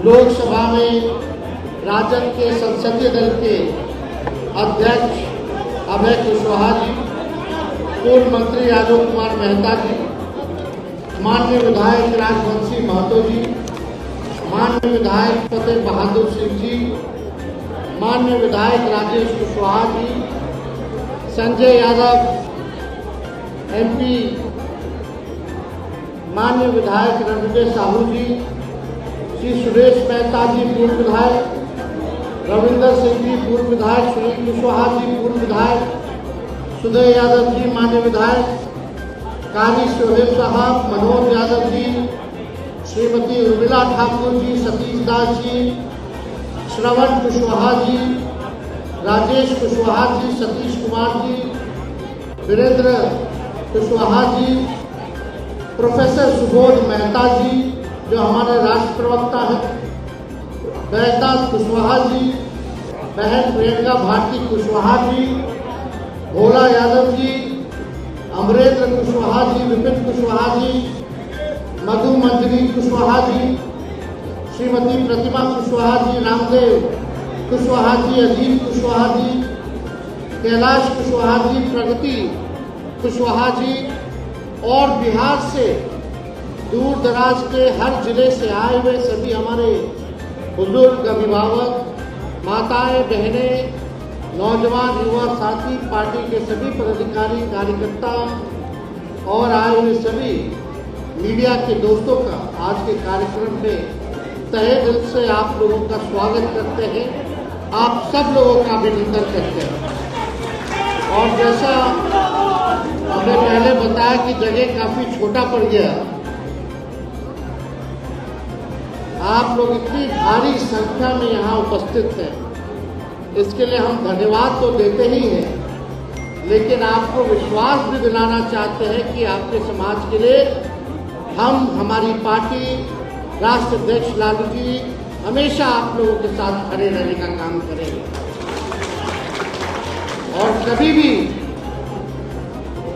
लोकसभा में राजद के संसदीय दल के अध्यक्ष अभय कुशवाहा जी, पूर्व मंत्री आलोक कुमार मेहता जी, माननीय विधायक राजवंशी महतो जी, माननीय विधायक फतेह बहादुर सिंह जी, माननीय विधायक राजेश कुशवाहा जी, संजय यादव एमपी, माननीय विधायक रणविजय साहू जी, श्री सुरेश मेहता जी पूर्व विधायक, रविंदर सिंह जी पूर्व विधायक, सुनील कुशवाहा जी पूर्व विधायक, सुदय यादव जी माननीय विधायक, कारी सोहेब साहब, मनोज यादव जी, श्रीमती उर्मिला ठाकुर जी, सतीश दास जी, श्रवण कुशवाहा जी, राजेश कुशवाहा जी, सतीश कुमार जी, वीरेंद्र कुशवाहा जी, प्रोफेसर सुबोध मेहता जी जो हमारे राष्ट्र प्रवक्ता हैं, बैजनाथ कुशवाहा जी, बहन प्रियंका भारती कुशवाहा जी, भोला यादव जी, अमरेंद्र कुशवाहा जी, विपिन कुशवाहा जी, मधु मंजरी कुशवाहा जी, श्रीमती प्रतिमा कुशवाहा जी, रामदेव कुशवाहा जी, अजीत कुशवाहा जी, कैलाश कुशवाहा जी, प्रगति कुशवाहा जी और बिहार से दूर दराज के हर जिले से आए हुए सभी हमारे बुजुर्ग, अभिभावक, माताएं, बहनें, नौजवान, युवा साथी, पार्टी के सभी पदाधिकारी, कार्यकर्ता और आए हुए सभी मीडिया के दोस्तों का आज के कार्यक्रम में तहे दिल से आप लोगों का स्वागत करते हैं। आप सब लोगों का अभिनंदन करते हैं। और जैसा हमने पहले बताया कि जगह काफी छोटा पड़ गया, आप लोग इतनी भारी संख्या में यहाँ उपस्थित हैं, इसके लिए हम धन्यवाद तो देते ही हैं, लेकिन आपको विश्वास भी दिलाना चाहते हैं कि आपके समाज के लिए हम, हमारी पार्टी, राष्ट्र अध्यक्ष लालू जी हमेशा आप लोगों के साथ खड़े रहने का काम करेंगे। और कभी भी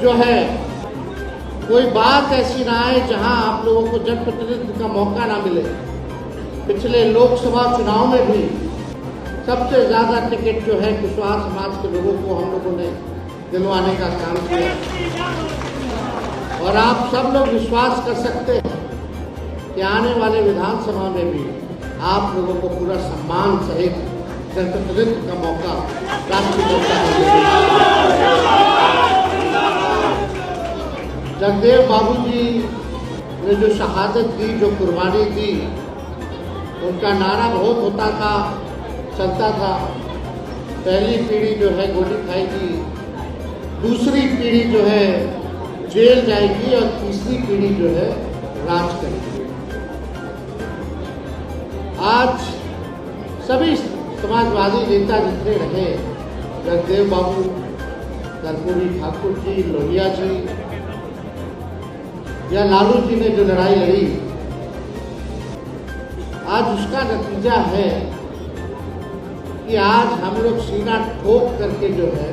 जो है कोई बात ऐसी ना आए जहां आप लोगों को जनप्रतिनिधित्व का मौका ना मिले। पिछले लोकसभा चुनाव में भी सबसे ज़्यादा टिकट जो है कुशवाहा समाज के लोगों को हम लोगों ने दिलवाने का काम किया। और आप सब लोग विश्वास कर सकते हैं कि आने वाले विधानसभा में भी आप लोगों को पूरा सम्मान सहित जनप्रतिनिधित्व का मौका राष्ट्रीय जनता दल देगी। जगदेव बाबू जी ने जो शहादत दी, जो कुर्बानी दी, उनका नारा बहुत होता था, चलता था। पहली पीढ़ी जो है गोली खाएगी, दूसरी पीढ़ी जो है जेल जाएगी और तीसरी पीढ़ी जो है राज करेगी। आज सभी समाजवादी नेता जितने रहे, जगदेव बाबू, कर्पूरी ठाकुर जी, लोहिया जी या लालू जी ने जो लड़ाई लड़ी, आज उसका नतीजा है कि आज हम लोग सीना ठोक करके जो है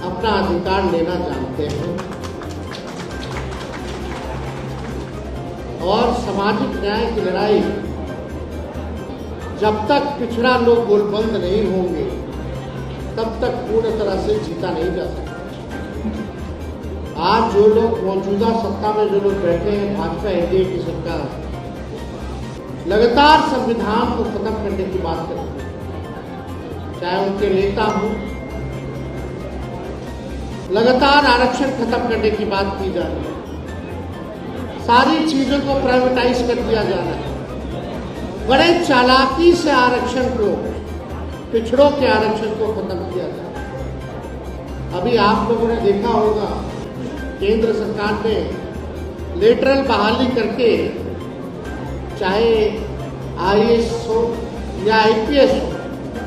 अपना अधिकार लेना जानते हैं। और सामाजिक न्याय की लड़ाई जब तक पिछड़ा लोग गोलबंद नहीं होंगे तब तक पूर्ण तरह से जीता नहीं जा सकता। आज जो लोग मौजूदा सत्ता में जो लोग बैठे हैं, भाजपा एनडीए की सरकार, लगातार संविधान को खत्म करने की बात करते हैं। चाहे उनके नेता हों, लगातार आरक्षण खत्म करने की बात की जा रही है, सारी चीजों को प्राइवेटाइज कर दिया जा रहा है, बड़े चालाकी से आरक्षण को, पिछड़ों के आरक्षण को खत्म किया जा रहा है। अभी आप लोगों ने देखा होगा केंद्र सरकार ने लेटरल बहाली करके, चाहे आईएएस हो या आईपीएस हो,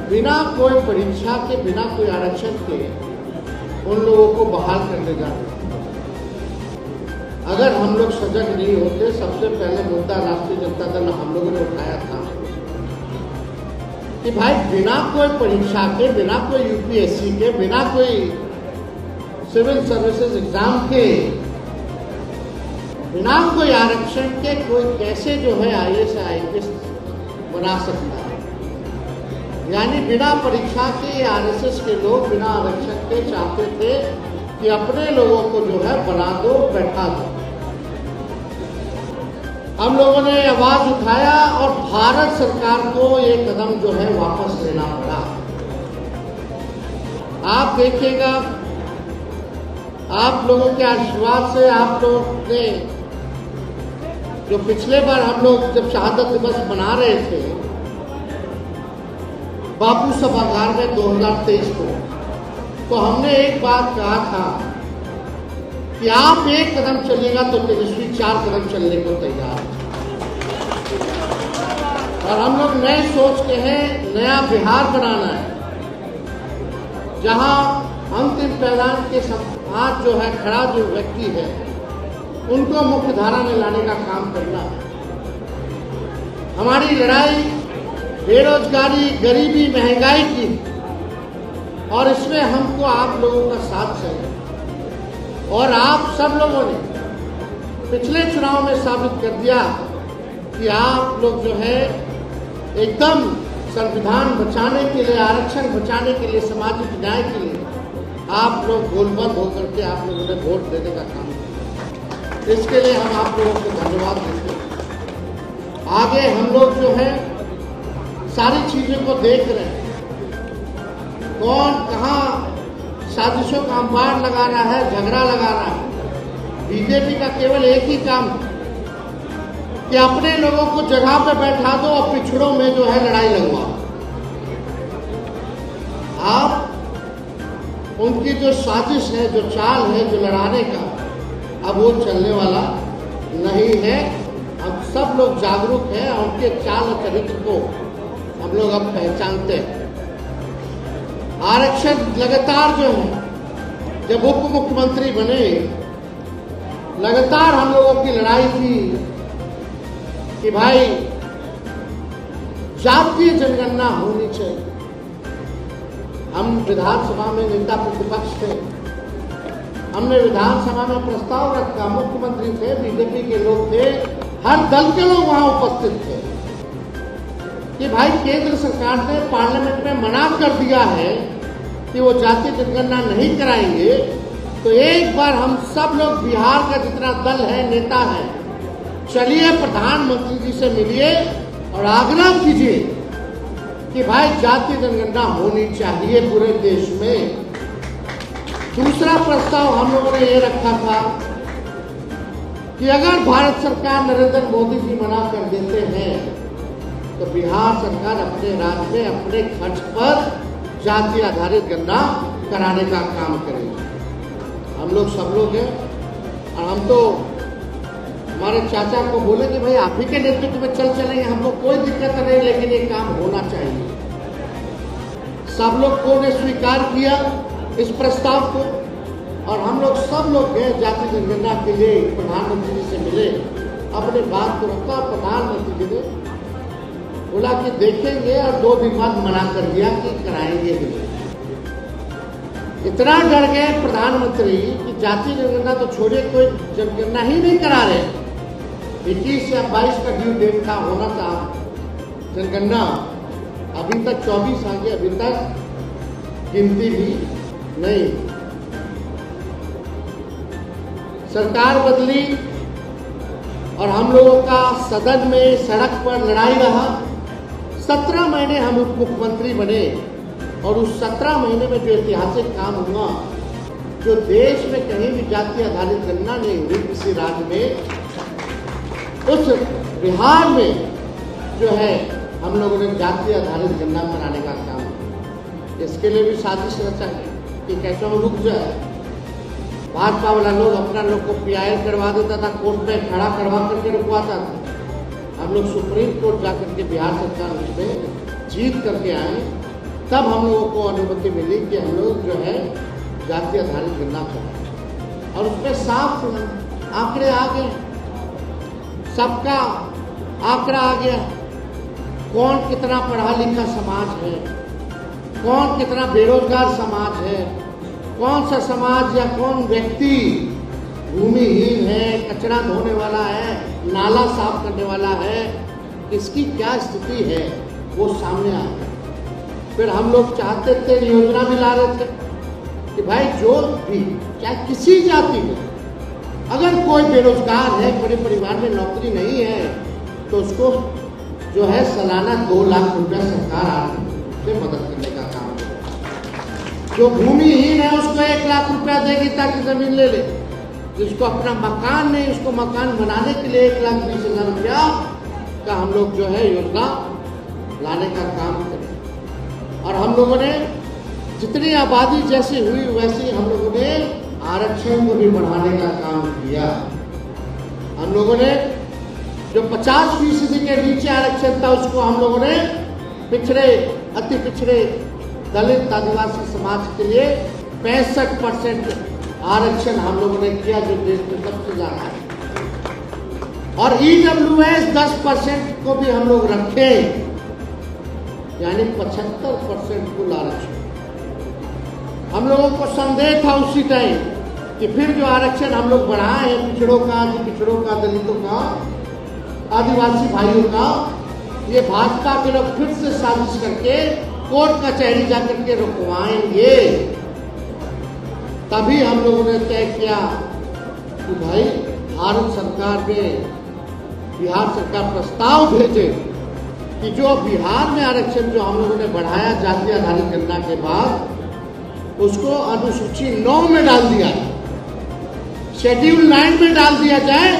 बिना कोई परीक्षा के, बिना कोई आरक्षण के उन लोगों को बहाल करने जा रहे हैं। अगर हम लोग सजग नहीं होते, सबसे पहले मुद्दा राष्ट्रीय जनता दल हम लोगों ने उठाया था कि भाई बिना कोई परीक्षा के, बिना कोई यूपीएससी के, बिना कोई सिविल सर्विसेज एग्जाम के बिना कोई आरक्षण के कोई कैसे जो है IAS IPS बना सकता है। यानी बिना परीक्षा के RSS के लोग बिना आरक्षण के चाहते थे कि अपने लोगों को जो है बना दो, बैठा दो। हम लोगों ने आवाज उठाया और भारत सरकार को ये कदम जो है वापस लेना पड़ा। आप देखिएगा, आप लोगों के आशीर्वाद से आप लोग ने जो पिछले बार हम लोग जब शहादत दिवस मना रहे थे बापू सभागार में 2023 को, तो हमने एक बात कहा था कि आप एक कदम चलिएगा तो तेजस्वी 4 कदम चलने को तैयार है। और हम लोग नए सोच के हैं, नया बिहार बनाना है, जहां अंतिम पायदान के साथ जो है खड़ा जो व्यक्ति है उनको मुख्य धारा में लाने का काम करना है। हमारी लड़ाई बेरोजगारी, गरीबी, महंगाई की, और इसमें हमको आप लोगों का साथ चाहिए। और आप सब लोगों ने पिछले चुनाव में साबित कर दिया कि आप लोग जो है एकदम संविधान बचाने के लिए, आरक्षण बचाने के लिए, सामाजिक न्याय के लिए आप लोग गोलबंद होकर के आप लोगों ने वोट देने का काम किया। इसके लिए हम आप लोगों को धन्यवाद देते हैं। आगे हम लोग जो है सारी चीजों को देख रहे हैं, कौन कहाँ साजिशों का अंबार लगा रहा है, झगड़ा लगा रहा है। बीजेपी का केवल एक ही काम है कि अपने लोगों को जगह पे बैठा दो और पिछड़ों में जो है लड़ाई लगवाओ। आप उनकी जो साजिश है, जो चाल है, जो लड़ाने का, अब वो चलने वाला नहीं है। हम सब लोग जागरूक हैं और उनके चाल और चरित्र को हम लोग अब पहचानते हैं। आरक्षण लगातार जो है, जब उप मुख्यमंत्री बने, लगातार हम लोगों की लड़ाई थी कि भाई जातीय जनगणना होनी चाहिए। हम विधानसभा में नेता प्रतिपक्ष थे, हमने विधानसभा में प्रस्ताव रखा, मुख्यमंत्री थे, बीजेपी के लोग थे, हर दल के लोग वहां उपस्थित थे कि भाई केंद्र सरकार ने पार्लियामेंट में मना कर दिया है कि वो जातीय जनगणना नहीं कराएंगे, तो एक बार हम सब लोग बिहार का जितना दल है, नेता है, चलिए प्रधानमंत्री जी से मिलिए और आग्रह कीजिए कि भाई जातीय जनगणना होनी चाहिए पूरे देश में। दूसरा प्रस्ताव हम लोगों ने ये रखा था कि अगर भारत सरकार, नरेंद्र मोदी जी मना कर देते हैं तो बिहार सरकार अपने राज्य में अपने खर्च पर जाति आधारित गणना कराने का काम करेगी। हम लोग सब लोग हैं और हम तो हमारे चाचा को बोले कि भाई आप ही के नेतृत्व में चलेंगे, हमको कोई दिक्कत नहीं, लेकिन ये काम होना चाहिए। सब लोगों ने स्वीकार किया इस प्रस्ताव को और हम लोग सब लोग गए जाति जनगणना के लिए, प्रधानमंत्री जी से मिले, अपने बात को रखा। प्रधानमंत्री जी ने बोला कि देखेंगे और 2 दिन बाद मना कर दिया कि कराएंगे ही। इतना डर गए प्रधानमंत्री कि जाति जनगणना तो छोड़िए, कोई जनगणना ही नहीं करा रहे। 21 या 22 का ड्यू डेट था, होना था जनगणना, अभी तक 24 आ गए, अभी तक गिनती भी नहीं। सरकार बदली और हम लोगों का सदन में, सड़क पर लड़ाई रहा। 17 महीने हम उप मुख्यमंत्री बने और उस 17 महीने में जो ऐतिहासिक काम हुआ, जो देश में कहीं भी जाति आधारित गणना नहीं हुई किसी राज्य में, उस बिहार में जो है हम लोगों ने जाति आधारित गणना कराने का काम किया। इसके लिए भी साजिश रचा है कि कैसे वो रुक जाए। भाजपा वाला लोग अपना लोग को PIL करवा देता था, कोर्ट में खड़ा करवा करके रुकवाता था। हम लोग सुप्रीम कोर्ट जाकर के बिहार सरकार उसमें जीत करके आए, तब हम लोगों को अनुमति मिली कि हम लोग जो है जाति आधारित गणना करें। और उसमें साफ आंकड़े आ गए, सबका आंकड़ा आ गया, कौन कितना पढ़ा लिखा समाज है, कौन कितना बेरोजगार समाज है, कौन सा समाज या कौन व्यक्ति भूमिहीन है, कचरा धोने वाला है, नाला साफ करने वाला है, इसकी क्या स्थिति है वो सामने आया। फिर हम लोग चाहते थे, योजना भी ला रहे थे कि भाई जो भी चाहे किसी जाति में अगर कोई बेरोजगार है, बड़े परिवार में नौकरी नहीं है, तो उसको जो है सालाना 2 लाख रुपया सरकार आर्थिक से मदद करने का काम करे। जो भूमिहीन है उसको 1 लाख रुपया देगी ताकि जमीन ले ले। जिसको अपना मकान नहीं, उसको मकान बनाने के लिए 1,20,000 रुपया का हम लोग जो है योजना लाने का काम करें। और हम लोगों ने जितनी आबादी जैसी हुई वैसे हम लोगों ने आरक्षण को भी बढ़ाने का काम किया। हम लोगों ने जो 50% के नीचे आरक्षण था उसको हम लोगों ने पिछड़े, अति पिछड़े दलित आदिवासी समाज के लिए 65% आरक्षण हम लोगों ने किया, जो देश में सबसे ज्यादा है। और EWS 10% को भी हम लोग रखे, यानी 75% कुल आरक्षण। हम लोगों को संदेह था उसी टाइम कि फिर जो आरक्षण हम लोग बढ़ाए हैं पिछड़ों का, पिछड़ों का, दलितों का, आदिवासी भाइयों का, ये भाजपा के लोग फिर से साजिश करके कोर्ट कचहरी जाकर के रुकवाएंगे। तभी हम लोगों ने तय किया कि भाई भारत सरकार में, बिहार सरकार प्रस्ताव भेजे कि जो बिहार में आरक्षण जो हम लोगों ने बढ़ाया जाति आधारित गणना के बाद, उसको अनुसूची 9 में डाल दिया जाए, शेड्यूल 9 में डाल दिया जाए।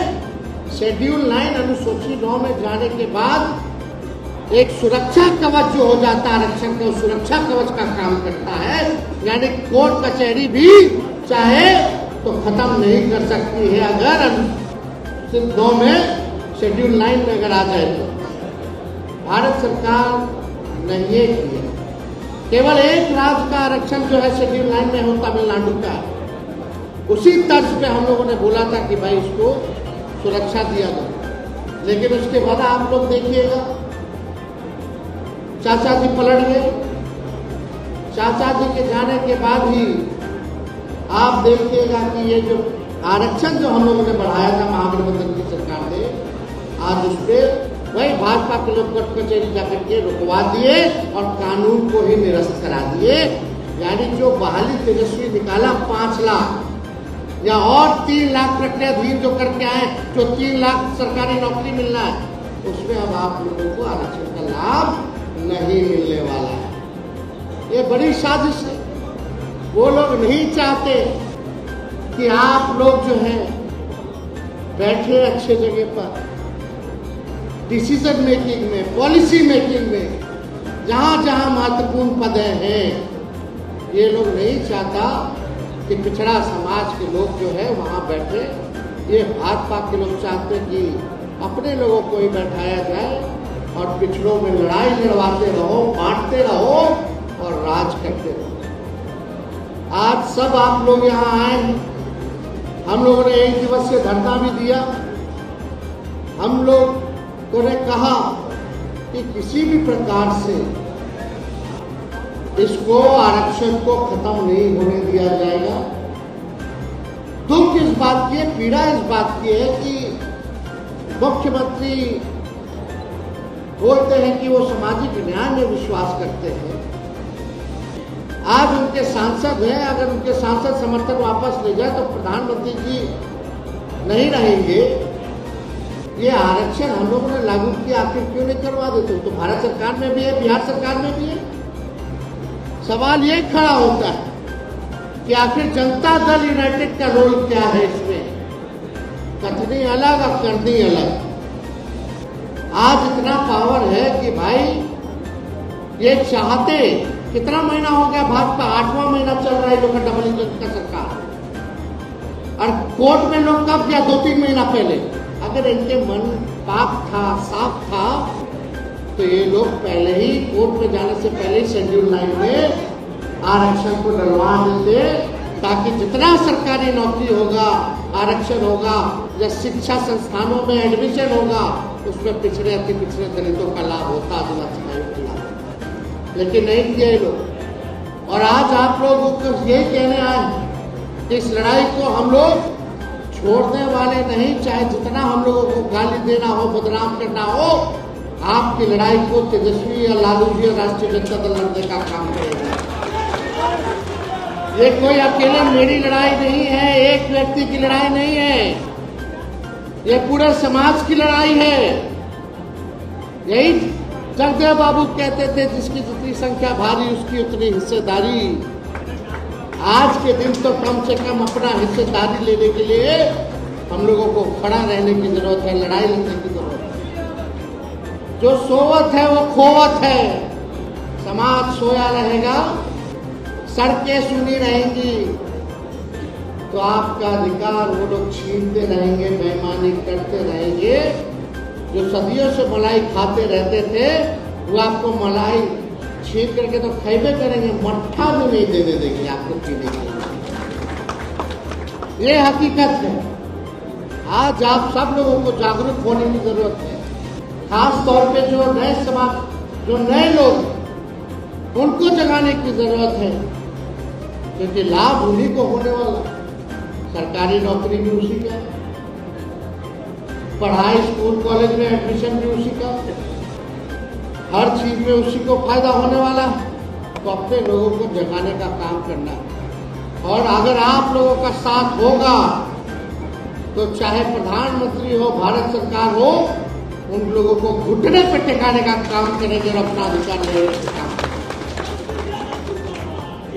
शेड्यूल 9 अनुसूची 9 में जाने के बाद एक सुरक्षा कवच जो हो जाता है आरक्षण का, सुरक्षा कवच का काम करता है। यानी कोर्ट कचहरी भी चाहे तो खत्म नहीं कर सकती है अगर सिर्फ 9 में, शेड्यूल 9 में अगर आ जाए तो। भारत सरकार ने ये किया, केवल एक राज्य का आरक्षण जो है शेड्यूल 9 में हो, तमिलनाडु का। उसी तर्ज पे हम लोगों ने बोला था कि भाई इसको सुरक्षा दिया जाए। लेकिन उसके बाद आप लोग देखिएगा, चाचा जी पलट गए। चाचा जी के जाने के बाद ही आप देखिएगा कि ये जो आरक्षण जो हम लोगों ने बढ़ाया था महागठबंधन की सरकार ने, आज उस पर वही भाजपा के लोग कोर्ट कचहरी जाकर के रुकवा दिए और कानून को ही निरस्त करा दिए। यानी जो बहाली तेजस्वी निकाला 5 लाख या और 3 लाख प्रक्रियाधीन जो करके आए, जो 3 लाख सरकारी नौकरी मिलना है, उसमें अब आप लोगों को आरक्षण का लाभ नहीं मिलने वाला है। ये बड़ी साजिश है। वो लोग नहीं चाहते कि आप लोग जो है बैठे अच्छे जगह पर, डिसीजन मेकिंग में, पॉलिसी मेकिंग में, जहां जहां महत्वपूर्ण पद हैं। ये लोग नहीं चाहता कि पिछड़ा समाज के लोग जो है वहां बैठे। ये भाजपा के लोग चाहते कि अपने लोगों को ही बैठाया जाए और पिछड़ों में लड़ाई लड़वाते रहो, बांटते रहो और राज करते रहो। आज सब आप लोग यहाँ आए हैं। हम लोगों ने 1 दिवसीय धरना भी दिया। हम लोग ने कहा कि किसी भी प्रकार से इसको, आरक्षण को खत्म नहीं होने दिया जाएगा। दुख इस बात की है, पीड़ा इस बात की है कि मुख्यमंत्री बोलते हैं कि वो सामाजिक न्याय में विश्वास करते हैं। आज उनके सांसद हैं, अगर उनके सांसद समर्थन वापस ले जाए तो प्रधानमंत्री जी नहीं रहेंगे। ये आरक्षण हम लोगों ने लागू किया, आखिर क्यों नहीं करवा देते? तो भारत सरकार में भी है, बिहार सरकार में भी है। सवाल ये खड़ा होता है कि आखिर जनता दल यूनाइटेड का रोल क्या है इसमें? कथनी अलग और करनी अलग। आज इतना पावर है कि भाई ये चाहते, कितना महीना हो गया भाजपा, 8वां महीना चल रहा है लोग का डबल इंजन का सरकार, और कोर्ट में लोग कब गया 2-3 महीना पहले। अगर इनके मन पाक था, साफ था, तो ये लोग पहले ही कोर्ट में जाने से पहले ही शेड्यूल 9 में आरक्षण को डलवा देते, ताकि जितना सरकारी नौकरी होगा, आरक्षण होगा या शिक्षा संस्थानों में एडमिशन होगा, उसमें पिछड़े अति पिछड़े दलितों का लाभ होता, आदिवासी भाइयों का लाभ। लेकिन नहीं किए ये लोग। और आज आप लोग यही कहने आए हैं कि इस लड़ाई को हम लोग छोड़ने वाले नहीं, चाहे जितना हम लोगों को गाली देना हो, बदनाम करना हो, आपकी लड़ाई को तेजस्वी या लालू जी और राष्ट्रीय जनता दल लड़ने का काम करेगा। ये कोई अकेले मेरी लड़ाई नहीं है, एक व्यक्ति की लड़ाई नहीं है, ये पूरे समाज की लड़ाई है। यही जगदेव बाबू कहते थे, जिसकी जितनी संख्या भारी उसकी उतनी हिस्सेदारी। आज के दिन तो कम से कम अपना हिस्सेदारी लेने के लिए हम लोगों को खड़ा रहने की जरूरत है, लड़ाई लड़ने की जरूरत है। जो सोवत है वो खोवत है। समाज सोया रहेगा, सड़कें सुनी रहेंगी, तो आपका अधिकार वो लोग छीनते रहेंगे, बेईमानी करते रहेंगे। जो सदियों से मलाई खाते रहते थे वो आपको मलाई छीन करके तो खैबे करेंगे, मट्ठा भी नहीं देने देंगे आपको पीने के लिए। ये हकीकत है। आज आप सब लोगों को जागरूक होने की जरूरत है, खास तौर पे जो नए समाज, जो नए लोग, उनको जगाने की जरूरत है, क्योंकि लाभ उन्हीं को होने वाला। सरकारी नौकरी भी उसी का, पढ़ाई स्कूल कॉलेज में एडमिशन भी उसी का, हर चीज में उसी को फायदा होने वाला। तो अपने लोगों को जगाने का काम करना है। और अगर आप लोगों का साथ होगा तो चाहे प्रधानमंत्री हो, भारत सरकार हो, उन लोगों को घुटने पर टिकाने का काम करेंगे और अपना अधिकार लेने का काम।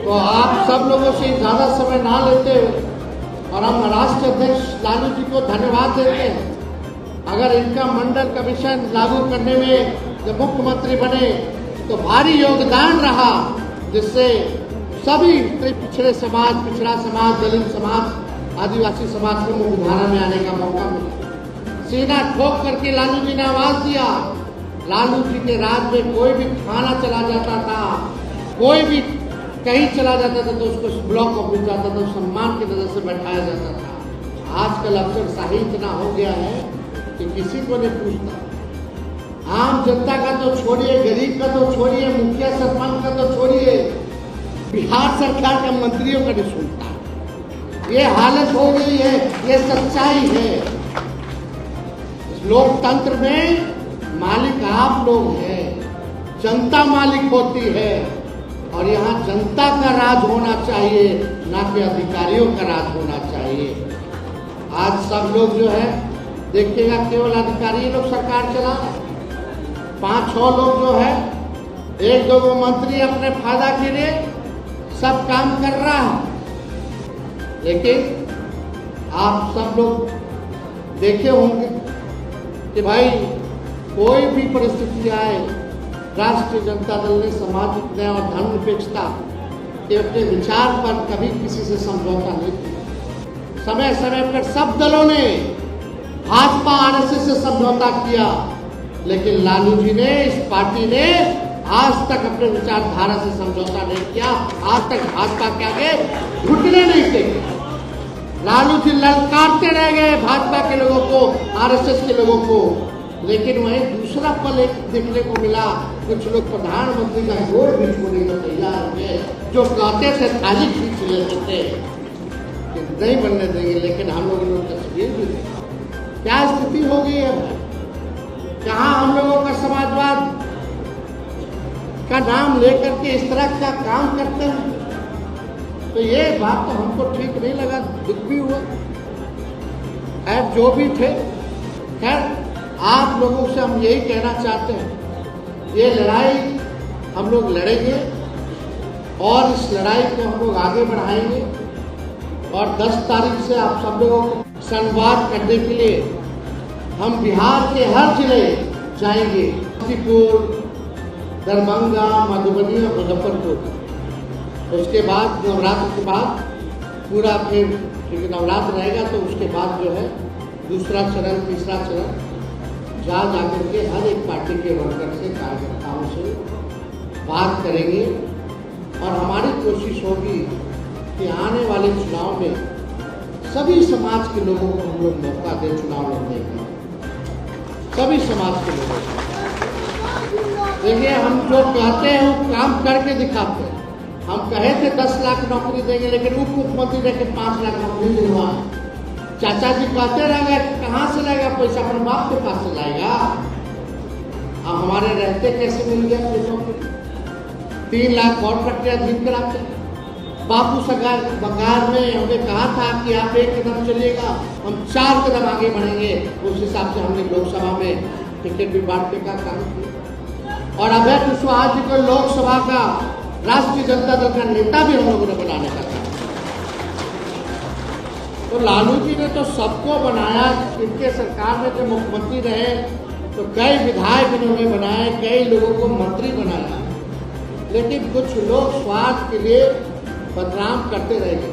तो आप सब लोगों से ज्यादा समय ना लेते और हम राष्ट्रीय अध्यक्ष लालू जी को धन्यवाद देते हैं। अगर इनका मंडल कमीशन लागू करने में जब मुख्यमंत्री बने तो भारी योगदान रहा, जिससे सभी पिछड़े समाज, पिछड़ा समाज, दलित समाज, आदिवासी समाज को मुख्यधारा में आने का मौका मिला। सीना ठोक करके लालू जी ने आवाज दिया। लालू जी के राज में कोई भी थाना चला जाता था, कोई भी कहीं चला जाता था तो उसको ब्लॉक ऑफिस जाता था, सम्मान की नजर से बैठाया जाता था। आजकल अफसरशाही इतना हो गया है कि किसी को नहीं पूछता। आम जनता का तो छोड़िए, गरीब का तो छोड़िए, मुखिया सरपंच का तो छोड़िए, बिहार सरकार के मंत्रियों का नहीं सुनता। ये हालत हो गई है, ये सच्चाई है। लोकतंत्र में मालिक आप लोग हैं, जनता मालिक होती है, और यहाँ जनता का राज होना चाहिए, ना कि अधिकारियों का राज होना चाहिए। आज सब लोग जो है देखिएगा, केवल अधिकारी लोग सरकार चला, 5-6 लोग जो है, 1-2 मंत्री अपने फायदा के लिए सब काम कर रहा है। लेकिन आप सब लोग देखे होंगे कि भाई कोई भी परिस्थिति आए, राष्ट्रीय जनता दल ने सामाजिक न्याय और धर्मनिरपेक्षता के अपने विचार पर कभी किसी से समझौता नहीं किया। समय समय पर सब दलों ने भाजपा आरएसएस से समझौता किया, लेकिन लालू जी ने, इस पार्टी ने आज तक अपने विचारधारा से समझौता नहीं किया। आज तक भाजपा के आगे घुटने नहीं टेके। लालू जी ललकारते रह गए भाजपा के लोगों को, आरएसएस के लोगों को। लेकिन वहीं दूसरा पल एक देखने को मिला, कुछ लोग प्रधानमंत्री का गोड़ भी छोड़ने को तैयार हुए, जो कहते थे थाली खींच लेते थे कि नहीं बनने देंगे। लेकिन हम लोगों ने तस्वीर भी देखी, क्या स्थिति हो गई है भाई। कहाँ हम लोगों का समाजवाद का नाम लेकर के इस तरह का काम करते हैं। तो ये बात तो हमको ठीक नहीं लगा, दुख भी हुआ। खैर जो भी थे, खैर आप लोगों से हम यही कहना चाहते हैं, ये लड़ाई हम लोग लड़ेंगे और इस लड़ाई को हम लोग आगे बढ़ाएंगे। और 10 तारीख से आप सब लोगों को संवाद करने के लिए हम बिहार के हर जिले जाएंगे, समस्तीपुर, दरभंगा, मधुबनी और मुजफ्फरपुर। उसके बाद नवरात्र के बाद पूरा फिर, क्योंकि नवरात्र रहेगा तो उसके बाद जो है दूसरा चरण, तीसरा चरण जा जाकर के हर एक पार्टी के वर्कर से, कार्यकर्ताओं से बात करेंगे। और हमारी कोशिश होगी कि आने वाले चुनाव में सभी समाज के लोगों को हम लोग मौका दें चुनाव लड़ने का, सभी समाज के लोगों को। देखिए, हम जो कहते हैं वो काम करके दिखाते हैं। हम कहे थे 10 लाख नौकरी देंगे, लेकिन उप मुख्यमंत्री ने 5 लाख नौकरी दिलवा। चाचा जी कहते रहेंगे कहाँ से लाएगा पैसा, अपने बाप के पास से लाएगा। हमारे रहते कैसे मिल गया पैसों के 3 लाख और प्रक्रिया धीम कराते। बापू सरकार बंगाल में हमने कहा था कि आप 1 कदम चलिएगा, हम 4 कदम आगे बढ़ेंगे। उस हिसाब से हमने लोकसभा में टिकट भी बांटने का काम किया और अभय कुशवाहा जी को लोकसभा का राष्ट्रीय जनता दल का नेता भी हम लोगों ने बनाने का काम। तो लालू जी ने तो सबको बनाया, इनके सरकार में जो मुख्यमंत्री रहे तो कई विधायक इन्होंने बनाए, कई लोगों को मंत्री बनाया, लेकिन कुछ लोग स्वार्थ के लिए बदनाम करते रहेंगे।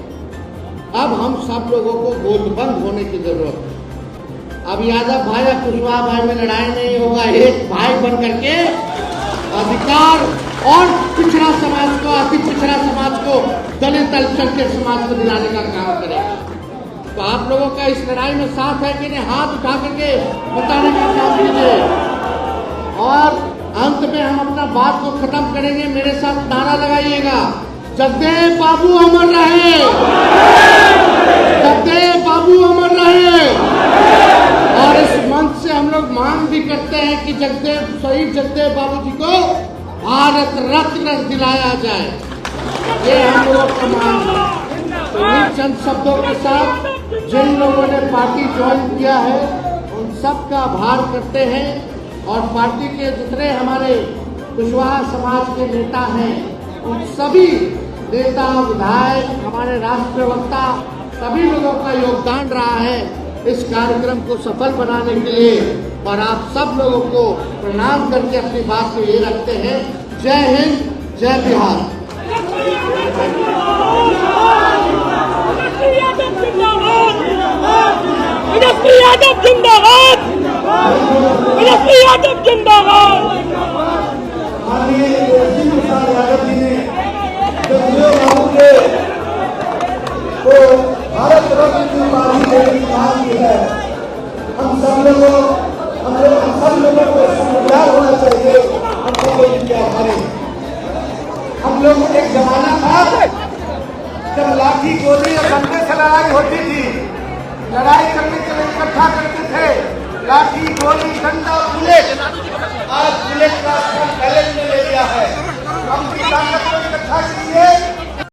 अब हम सब लोगों को गोलबंद होने की जरूरत है। अब यादव भाई या कुशवाहा भाई में लड़ाई नहीं होगा, एक भाई बन करके अधिकार और पिछड़ा समाज को, अति पिछड़ा समाज को, दलित अल्पसंख्यक समाज को दिलाने का काम करेगा। तो आप लोगों का इस लड़ाई में साथ है कि नहीं, हाथ उठा करके बताने का काम कीजिए। और अंत में हम अपना बात को खत्म करेंगे, मेरे साथ नारा लगाइएगा, जगदेव बाबू अमर रहे, जगदेव बाबू अमर रहे। और इस मंच से हम लोग मांग भी करते हैं कि जगदेव, शहीद जगदेव बाबू जी को भारत रत्न दिलाया जाए, ये हम लोगों का मांग है। तो इन चंद शब्दों के साथ जिन लोगों ने पार्टी ज्वाइन किया है उन सब का आभार करते हैं और पार्टी के जितने हमारे कुशवाहा समाज के नेता हैं उन सभी नेता, विधायक, हमारे राष्ट्रीय प्रवक्ता, सभी लोगों का योगदान रहा है इस कार्यक्रम को सफल बनाने के लिए। और आप सब लोगों को प्रणाम करके अपनी बात को ये रखते हैं। जय हिंद, जय बिहार। तेजस्वी यादव जिंदाबाद, तेजस्वी यादव जिंदाबाद। माननीय तेजस्वी प्रसाद यादव जी ने जगदेव बाबू के को भारत रत्न की उपाधि देने की मांग की है। हम सब लोगों को समझदार होना चाहिए। हम सब लोग क्या करें, हम लोग एक जमाना था जब लाठी गोली और डंडे से लड़ाई होती थी, लड़ाई करने के लिए इकट्ठा करते थे, लाठी गोली डंडा बुलेट